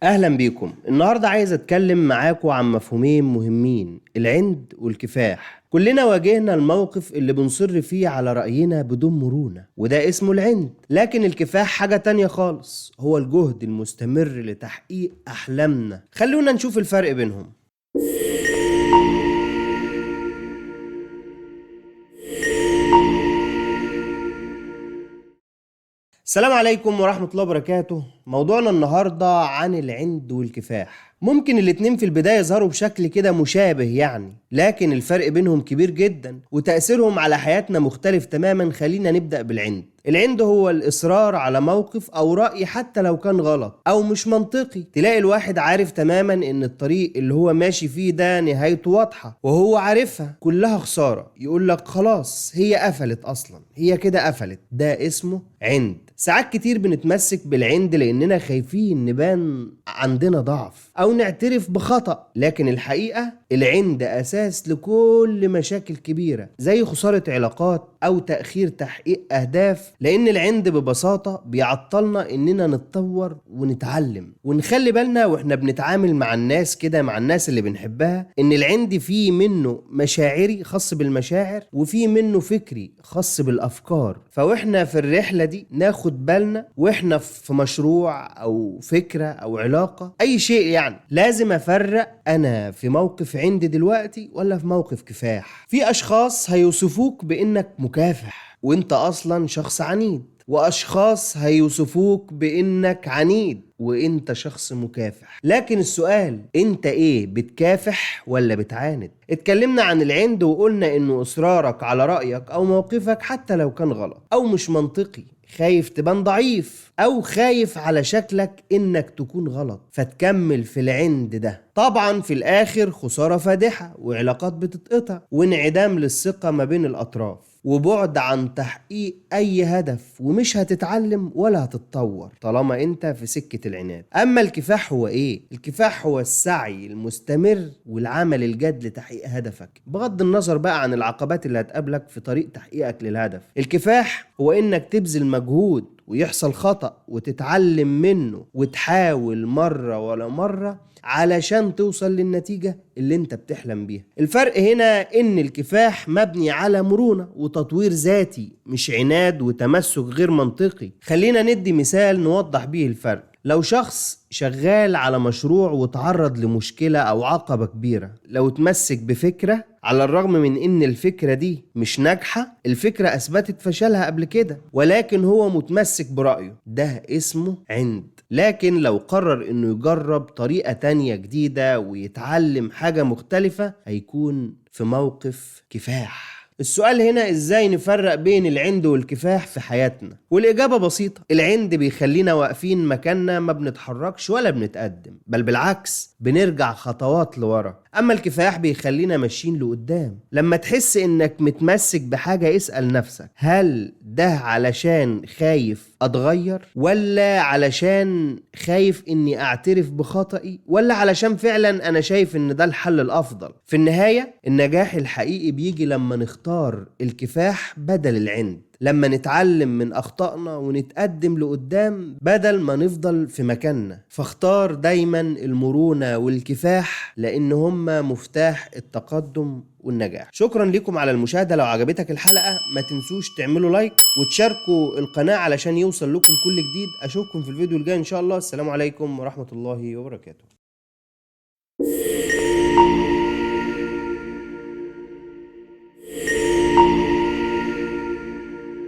اهلا بيكم. النهارده عايز اتكلم معاكم عن مفهومين مهمين: العند والكفاح. كلنا واجهنا الموقف اللي بنصر فيه على رأينا بدون مرونة، وده اسمه العند. لكن الكفاح حاجة تانية خالص، هو الجهد المستمر لتحقيق احلامنا. خلونا نشوف الفرق بينهم. السلام عليكم ورحمة الله وبركاته. موضوعنا النهاردة عن العند والكفاح. ممكن الاتنين في البداية يظهروا بشكل كده مشابه يعني، لكن الفرق بينهم كبير جدا وتأثيرهم على حياتنا مختلف تماما. خلينا نبدأ بالعند. العند هو الإصرار على موقف أو رأي حتى لو كان غلط أو مش منطقي. تلاقي الواحد عارف تماما إن الطريق اللي هو ماشي فيه ده نهايته واضحة وهو عارفها كلها خسارة، يقول لك خلاص هي قفلت أصلا، هي كده قفلت. ده اسمه عند. ساعات كتير بنتمسك بالعند لأننا خايفين نبان عندنا ضعف أو نعترف بخطأ، لكن الحقيقة العند أساس لكل مشاكل كبيرة زي خسارة علاقات أو تأخير تحقيق أهداف. لأن العند ببساطة بيعطلنا إننا نتطور ونتعلم ونخلي بالنا وإحنا بنتعامل مع الناس كده، مع الناس اللي بنحبها، إن العند فيه منه مشاعري خاص بالمشاعر وفيه منه فكري خاص بالأفكار. فوإحنا في الرحلة دي ناخد بالنا، وإحنا في مشروع أو فكرة أو علاقة أي شيء يعني، لازم أفرق أنا في موقف عند دلوقتي ولا في موقف كفاح. في أشخاص هيوصفوك بإنك مكافح وإنت أصلا شخص عنيد، وأشخاص هيوصفوك بإنك عنيد وإنت شخص مكافح. لكن السؤال، أنت إيه، بتكافح ولا بتعاند؟ اتكلمنا عن العند وقلنا إنه إصرارك على رأيك أو موقفك حتى لو كان غلط أو مش منطقي، خايف تبان ضعيف أو خايف على شكلك إنك تكون غلط فتكمل في العند ده. طبعا في الآخر خسارة فادحة وعلاقات بتتقطع وانعدام للثقة ما بين الأطراف وبعد عن تحقيق أي هدف، ومش هتتعلم ولا هتتطور طالما أنت في سكة العناد. أما الكفاح هو إيه؟ الكفاح هو السعي المستمر والعمل الجاد لتحقيق هدفك بغض النظر بقى عن العقبات اللي هتقابلك في طريق تحقيقك للهدف. الكفاح هو إنك تبذل مجهود ويحصل خطأ وتتعلم منه وتحاول مرة ولا مرة علشان توصل للنتيجة اللي انت بتحلم بيها. الفرق هنا ان الكفاح مبني على مرونة وتطوير ذاتي، مش عناد وتمسك غير منطقي. خلينا ندي مثال نوضح بيه الفرق. لو شخص شغال على مشروع وتعرض لمشكلة أو عقبة كبيرة، لو تمسك بفكرة على الرغم من إن الفكرة دي مش ناجحة، الفكرة أثبتت فشلها قبل كده، ولكن هو متمسك برأيه، ده اسمه عند. لكن لو قرر إنه يجرب طريقة تانية جديدة ويتعلم حاجة مختلفة، هيكون في موقف كفاح. السؤال هنا ازاي نفرق بين العند والكفاح في حياتنا؟ والإجابة بسيطة. العند بيخلينا واقفين مكاننا، ما بنتحركش ولا بنتقدم، بل بالعكس بنرجع خطوات لورا. أما الكفاح بيخلينا ماشيين لقدام. لما تحس إنك متمسك بحاجة، اسأل نفسك، هل ده علشان خايف أتغير، ولا علشان خايف إني أعترف بخطئي، ولا علشان فعلا أنا شايف إن ده الحل الأفضل؟ في النهاية النجاح الحقيقي بيجي لما نختار الكفاح بدل العند، لما نتعلم من أخطائنا ونتقدم لقدام بدل ما نفضل في مكاننا. فاختار دايما المرونة والكفاح لأن هما مفتاح التقدم والنجاح. شكرا لكم على المشاهدة. لو عجبتك الحلقة ما تنسوش تعملوا لايك وتشاركوا القناة علشان يوصل لكم كل جديد. أشوفكم في الفيديو الجاي إن شاء الله. السلام عليكم ورحمة الله وبركاته.